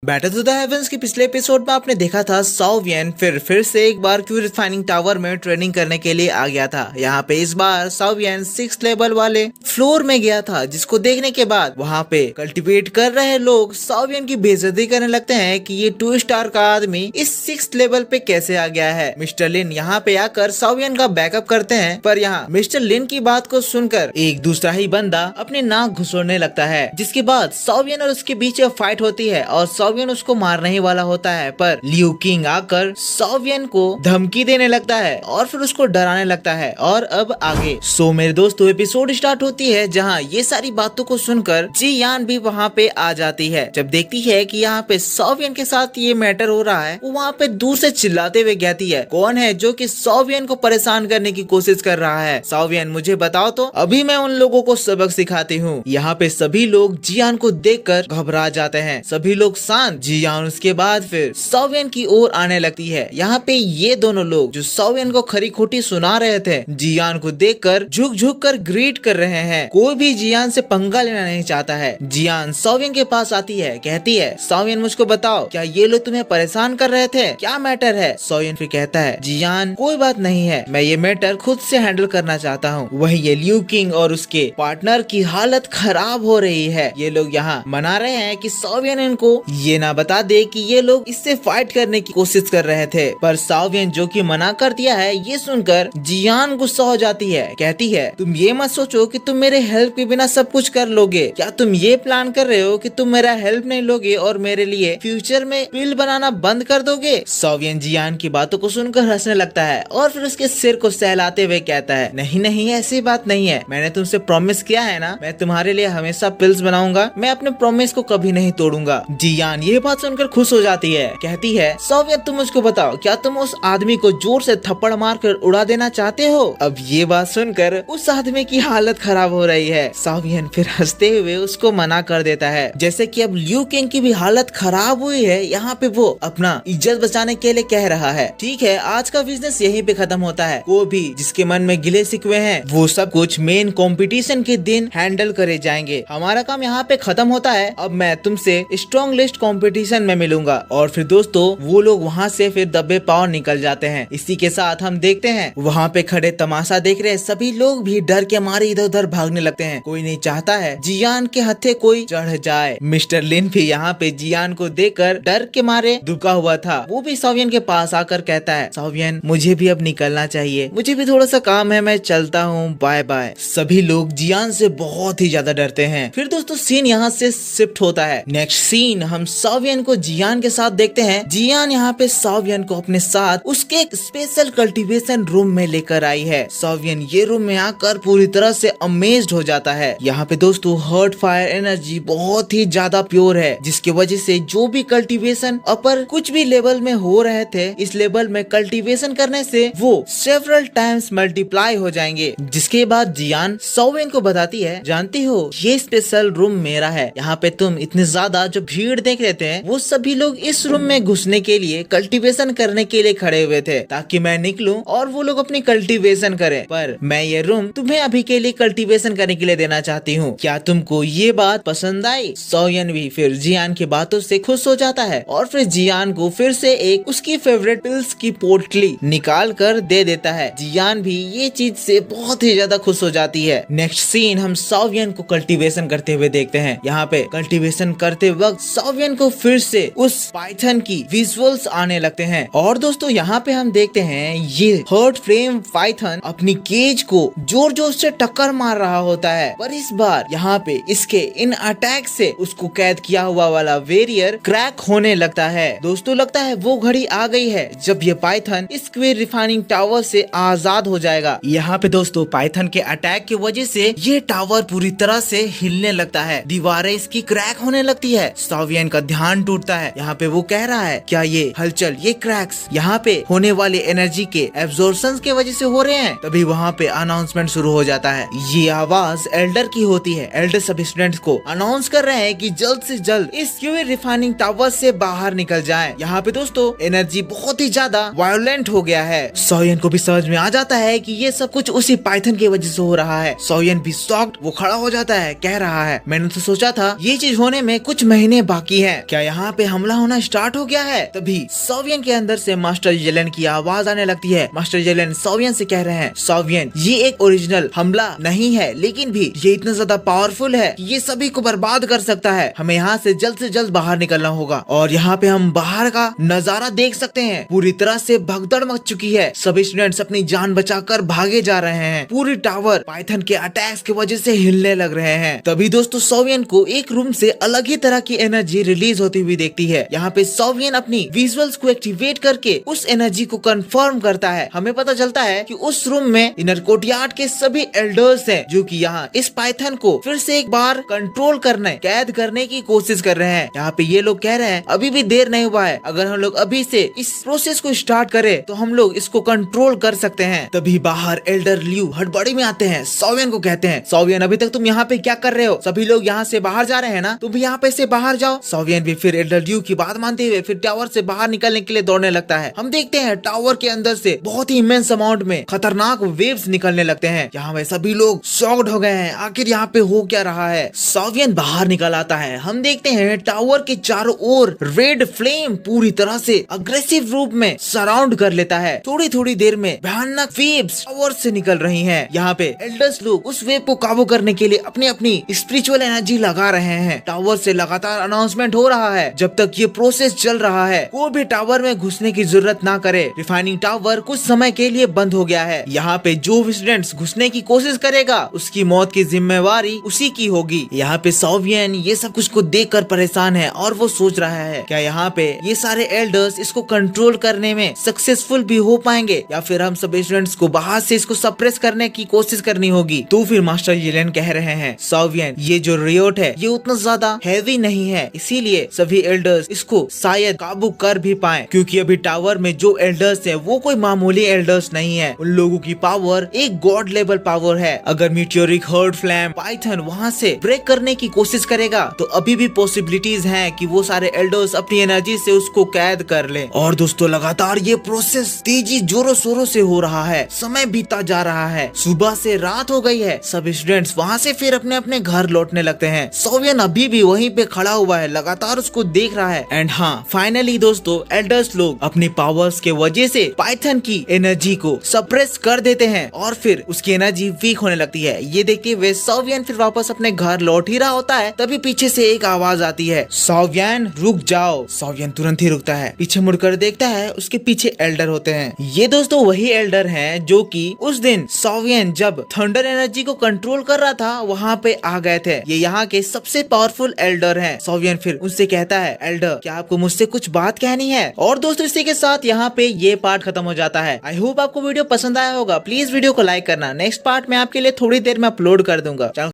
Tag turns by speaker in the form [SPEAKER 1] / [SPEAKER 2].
[SPEAKER 1] Battle to the heavens के पिछले episode में आपने देखा था सॉवियन फिर से एक बार क्यू रिफाइनिंग टावर में ट्रेनिंग करने के लिए आ गया था। यहाँ पे इस बार सॉवियन 6 लेवल वाले फ्लोर में गया था, जिसको देखने के बाद वहाँ पे कल्टीवेट कर रहे लोग सॉवियन की बेइज्जती करने लगते हैं कि ये 2 स्टार का आदमी इस 6 लेवल पे कैसे आ गया है। मिस्टर लिन यहाँ पे आकर सॉवियन का बैकअप करते हैं, पर यहाँ मिस्टर लिन की बात को सुनकर एक दूसरा ही बंदा अपने नाक घुसोड़ने लगता है, जिसके बाद सॉवियन और उसके बीच फाइट होती है और सॉवियन उसको मारने ही वाला होता है, पर लियू किंग आकर सॉवियन को धमकी देने लगता है और फिर उसको डराने लगता है। और अब आगे मेरे दोस्तों एपिसोड स्टार्ट होती है, जहाँ ये सारी बातों को सुनकर जी यान भी वहाँ पे आ जाती है। जब देखती है कि यहाँ पे सॉवियन के साथ ये मैटर हो रहा है, वो वहाँ पे दूर से चिल्लाते हुए कहती है, कौन है जो कि सॉवियन को परेशान करने की कोशिश कर रहा है? सॉवियन मुझे बताओ तो अभी मैं उन लोगों को सबक सिखाती हूँ। यहाँ पे सभी लोग जियान को देखकर घबरा जाते हैं, सभी लोग शांत। जियान उसके बाद फिर सॉवियन की ओर आने लगती है। यहाँ पे ये दोनों लोग जो सॉवियन को खरी खोटी सुना रहे थे, जियान को देखकर झुक झुक कर ग्रीट कर रहे हैं। कोई भी जियान से पंगा लेना नहीं चाहता है। जियान सॉवियन के पास आती है, कहती है, सॉवियन मुझको बताओ, क्या ये लोग तुम्हें परेशान कर रहे थे? क्या मैटर है? सॉवियन फिर कहता है, जियान कोई बात नहीं है, मैं ये मैटर खुद से हैंडल करना चाहता हूँ। वही ये लियू किंग और उसके पार्टनर की हालत खराब हो रही है। ये लोग यहाँ मना रहे हैं कि सॉवियन इनको ये ना बता दे कि ये लोग इससे फाइट करने की कोशिश कर रहे थे, पर सॉवियन जो कि मना कर दिया है, ये सुनकर जियान गुस्सा हो जाती है। कहती है, तुम ये मत सोचो कि तुम मेरे हेल्प के बिना सब कुछ कर लोगे। क्या तुम ये प्लान कर रहे हो कि तुम मेरा हेल्प नहीं लोगे और मेरे लिए फ्यूचर में बिल बनाना बंद कर दोगे? सॉवियन जियान की बातों को सुनकर हंसने लगता है और फिर उसके सिर को सहलाते हुए कहता है, नहीं नहीं, ऐसी बात नहीं है। मैंने तुमसे प्रॉमिस किया है ना, मैं तुम्हारे लिए हमेशा पिल्स बनाऊंगा। मैं अपने प्रॉमिस को कभी नहीं तोड़ूंगा। जियान ये बात सुनकर खुश हो जाती है, कहती है, सॉवियन तुम मुझको बताओ, क्या तुम उस आदमी को जोर से थप्पड़ मारकर उड़ा देना चाहते हो? अब ये बात सुनकर उस आदमी की हालत खराब हो रही है। सॉवियन फिर हंसते हुए उसको मना कर देता है। जैसे कि अब लियू किंग की भी हालत खराब हुई है, यहाँ पे वो अपना इज्जत बचाने के लिए कह रहा है, ठीक है आज का बिजनेस यहीं पे खत्म होता है। कोई भी जिसके मन में गिले शिकवे हैं, वो सब कुछ मेन कंपटीशन के दिन हैंडल करे जाएंगे। हमारा काम यहाँ पे खत्म होता है। अब मैं तुमसे स्ट्रॉन्ग लिस्ट कंपटीशन में मिलूंगा। और फिर दोस्तों वो लोग वहाँ से फिर दबे पांव निकल जाते हैं। इसी के साथ हम देखते हैं वहाँ पे खड़े तमाशा देख रहे सभी लोग भी डर के मारे इधर उधर भागने लगते हैं। कोई नहीं चाहता है जियान के हत्थे कोई चढ़ जाए। मिस्टर लिन भी यहाँ पे जियान को देखकर डर के मारे दुखा हुआ था। वो भी सॉवियन के पास आकर कहता है, सॉवियन मुझे भी अब निकलना चाहिए, मुझे भी थोड़ा सा काम है, मैं चलता हूँ, बाय बाय। सभी लोग जियान से बहुत ही ज्यादा डरते हैं। फिर दोस्तों सीन यहाँ से शिफ्ट होता है। नेक्स्ट सीन हम सॉवियन को जियान के साथ देखते हैं। जियान यहाँ पे सॉवियन को अपने साथ उसके एक स्पेशल कल्टीवेशन रूम में लेकर आई है। सॉवियन ये रूम में आकर पूरी तरह से अमेज्ड हो जाता है। यहाँ पे दोस्तों हर्ट फायर एनर्जी बहुत ही ज्यादा प्योर है, जिसकी वजह से जो भी कल्टीवेशन अपर कुछ भी लेवल में हो रहे थे, इस लेवल में कल्टीवेशन करने से वो सेवरल टाइम्स मल्टीप्लाई हो जाएंगे। जिसके बाद जियान सॉवियन को बताती है, जानती हो ये स्पेशल रूम मेरा है। यहाँ पे तुम इतने ज्यादा जो भीड़ देख रहे थे, वो सभी लोग इस रूम में घुसने के लिए कल्टीवेशन करने के लिए खड़े हुए थे, ताकि मैं निकलूं और वो लोग अपनी कल्टीवेशन करें। पर मैं ये रूम तुम्हें अभी के लिए कल्टीवेशन करने के लिए देना चाहती हूँ। क्या तुमको ये बात पसंद आई? सॉवियन भी फिर जियान की बातों से खुश हो जाता है और फिर जियान को फिर से एक उसकी फेवरेट पिल्स की पोटली निकाल कर दे देता है। जियान भी ये चीज से बहुत ही ज्यादा खुश हो जाती है। नेक्स्ट सीन हम सॉवियन को कल्टीवेशन करते हुए देखते हैं। यहाँ पे कल्टीवेशन करते वक्त सॉवियन को फिर से उस पाइथन की विजुअल्स आने लगते हैं। और दोस्तों यहाँ पे हम देखते हैं ये हर्ट फ्लेम पाइथन अपनी केज को जोर जोर से टक्कर मार रहा होता है, पर इस बार यहाँ पे इसके इन अटैक से उसको कैद किया हुआ वाला वेरियर क्रैक होने लगता है। दोस्तों लगता है वो घड़ी आ गई है जब ये पाइथन इस क्यू रिफाइनिंग टावर से आजाद हो जाएगा। यहाँ पे दोस्तों पाइथन के अटैक की वजह से ये टावर पूरी तरह से हिलने लगता है, दीवारें इसकी क्रैक होने लगती है। सॉवियन का ध्यान टूटता है। यहाँ पे वो कह रहा है, क्या ये हलचल, ये क्रैक्स यहाँ पे होने वाले एनर्जी के एब्जॉर्प्शन के वजह से हो रहे हैं? तभी वहाँ पे अनाउंसमेंट शुरू हो जाता है। ये आवाज एल्डर की होती है। एल्डर सभी स्टूडेंट्स को अनाउंस कर रहे हैं कि जल्द से जल्द इस क्यू रिफाइनिंग टावर से बाहर निकल जाएं। यहाँ पे दोस्तों एनर्जी बहुत ही ज्यादा वायोलेंट हो गया है। सॉवियन को भी समझ में आ जाता है कि ये सब कुछ उसी पाइथन की वजह से हो रहा है। सॉवियन भी शॉक्ड, वो खड़ा हो जाता है, कह रहा है, मैंने तो सोचा था ये चीज होने में कुछ महीने बाकी है, हैं, क्या यहाँ पे हमला होना स्टार्ट हो गया है? तभी सॉवियन के अंदर से मास्टर जेलन की आवाज आने लगती है। मास्टर जेलन सॉवियन से कह रहे हैं, सॉवियन ये एक ओरिजिनल हमला नहीं है, लेकिन भी ये इतना ज्यादा पावरफुल है कि ये सभी को बर्बाद कर सकता है। हमें यहाँ से जल्द बाहर निकलना होगा। और यहाँ पे हम बाहर का नजारा देख सकते हैं, पूरी तरह से भगदड़ मच चुकी है। सभी स्टूडेंट्स अपनी जान बचाकर भागे जा रहे हैं। पूरी टावर पाइथन के अटैक्स की वजह से हिलने लग रहे हैं। तभी दोस्तों सॉवियन को एक रूम से अलग ही तरह की एनर्जी रिलीज होती हुई देखती है। यहाँ पे सॉवियन अपनी विजुअल्स को एक्टिवेट करके उस एनर्जी को कंफर्म करता है। हमें पता चलता है कि उस रूम में इनर कोर्टयार्ड के सभी एल्डर्स हैं, जो कि यहाँ इस पाइथन को फिर से एक बार कंट्रोल करने, कैद करने की कोशिश कर रहे हैं। यहाँ पे ये लोग कह रहे हैं अभी भी देर नहीं हुआ है, अगर हम लोग अभी से इस प्रोसेस को स्टार्ट करें तो हम लोग इसको कंट्रोल कर सकते हैं। तभी बाहर एल्डर ल्यू हड़बड़ी में आते हैं, सॉवियन को कहते हैं, सॉवियन अभी तक तुम यहाँ पे क्या कर रहे हो? सभी लोग यहाँ से बाहर जा रहे हैं ना, तुम भी यहाँ पे से बाहर जाओ। सॉवियन भी फिर एल्डर ल्यू की बात मानते हुए फिर टावर से बाहर निकलने के लिए दौड़ने लगता है। हम देखते हैं टावर के अंदर से बहुत ही इमेंस अमाउंट में खतरनाक वेव्स निकलने लगते हैं। यहाँ पे सभी लोग शॉक्ड हो गए हैं, आखिर यहाँ पे हो क्या रहा है? सॉवियन बाहर निकल आता है। हम देखते हैं टावर के चारों ओर रेड फ्लेम पूरी तरह से अग्रेसिव रूप में सराउंड कर लेता है। थोड़ी थोड़ी देर में भयानक वेव्स टावर से निकल रही हैं। यहाँ पे एल्डर्स लोग उस वेव को काबू करने के लिए अपनी अपनी स्पिरिचुअल एनर्जी लगा रहे हैं। टावर से लगातार अनाउंसमेंट हो रहा है, जब तक ये प्रोसेस चल रहा है कोई भी टावर में घुसने की जरूरत ना करे। रिफाइनिंग टावर कुछ समय के लिए बंद हो गया है। यहाँ पे जो भी स्टूडेंट्स घुसने की कोशिश करेगा उसकी मौत की जिम्मेवारी उसी की होगी। यहाँ पे सॉवियन ये सब कुछ को देखकर परेशान है और वो सोच रहा है क्या यहाँ पे ये सारे एल्डर्स इसको कंट्रोल करने में सक्सेसफुल भी हो पाएंगे, या फिर हम सभी स्टूडेंट्स को बाहर से इसको सप्रेस करने की कोशिश करनी होगी। तो फिर मास्टर जेलन कह रहे हैं, सॉवियन ये जो रियोट है ये उतना ज्यादा हैवी नहीं है, इसीलिए सभी एल्डर्स इसको शायद काबू कर भी पाए, क्योंकि अभी टावर में जो एल्डर्स है वो कोई मामूली एल्डर्स नहीं है। उन लोगों की पावर एक गॉड लेवल पावर है। अगर मीटियोरिक हर्ड फ्लैम पाइथन वहाँ से ब्रेक करने की कोशिश करेगा तो अभी भी पॉसिबिलिटीज हैं कि वो सारे एल्डर्स अपनी एनर्जी से उसको कैद कर ले। और दोस्तों लगातार ये प्रोसेस तेजी जोरों शोरों से हो रहा है। समय बीता जा रहा है, सुबह से रात हो गई है। सभी स्टूडेंट्स वहाँ से फिर अपने अपने घर लौटने लगते हैं। सॉवियन अभी भी वहीं पे खड़ा हुआ है, लगातार उसको देख रहा है। एंड हाँ फाइनली दोस्तों एल्डर्स लोग अपनी पावर्स के वजह से पाइथन की एनर्जी को सप्रेस कर देते हैं और फिर उसकी एनर्जी वीक होने लगती है। ये देखते हुए सॉवियन फिर वापस अपने घर लौट ही रहा होता है, तभी पीछे से एक आवाज आती है, सॉवियन रुक जाओ। सॉवियन तुरंत ही रुकता है, पीछे मुड़कर देखता है, उसके पीछे एल्डर होते हैं। ये दोस्तों वही एल्डर हैं जो कि उस दिन सॉवियन जब थंडर एनर्जी को कंट्रोल कर रहा था वहाँ पे आ गए थे। ये यहाँ के सबसे पावरफुल एल्डर हैं। सॉवियन फिर उनसे कहता है, एल्डर क्या आपको मुझसे कुछ बात कहनी है? और दोस्तों इसी के साथ यहाँ पे ये पार्ट खत्म हो जाता है। आई होप आपको वीडियो पसंद आया होगा। प्लीज वीडियो को लाइक करना। नेक्स्ट पार्ट में आपके लिए थोड़ी देर में अपलोड कर दूंगा।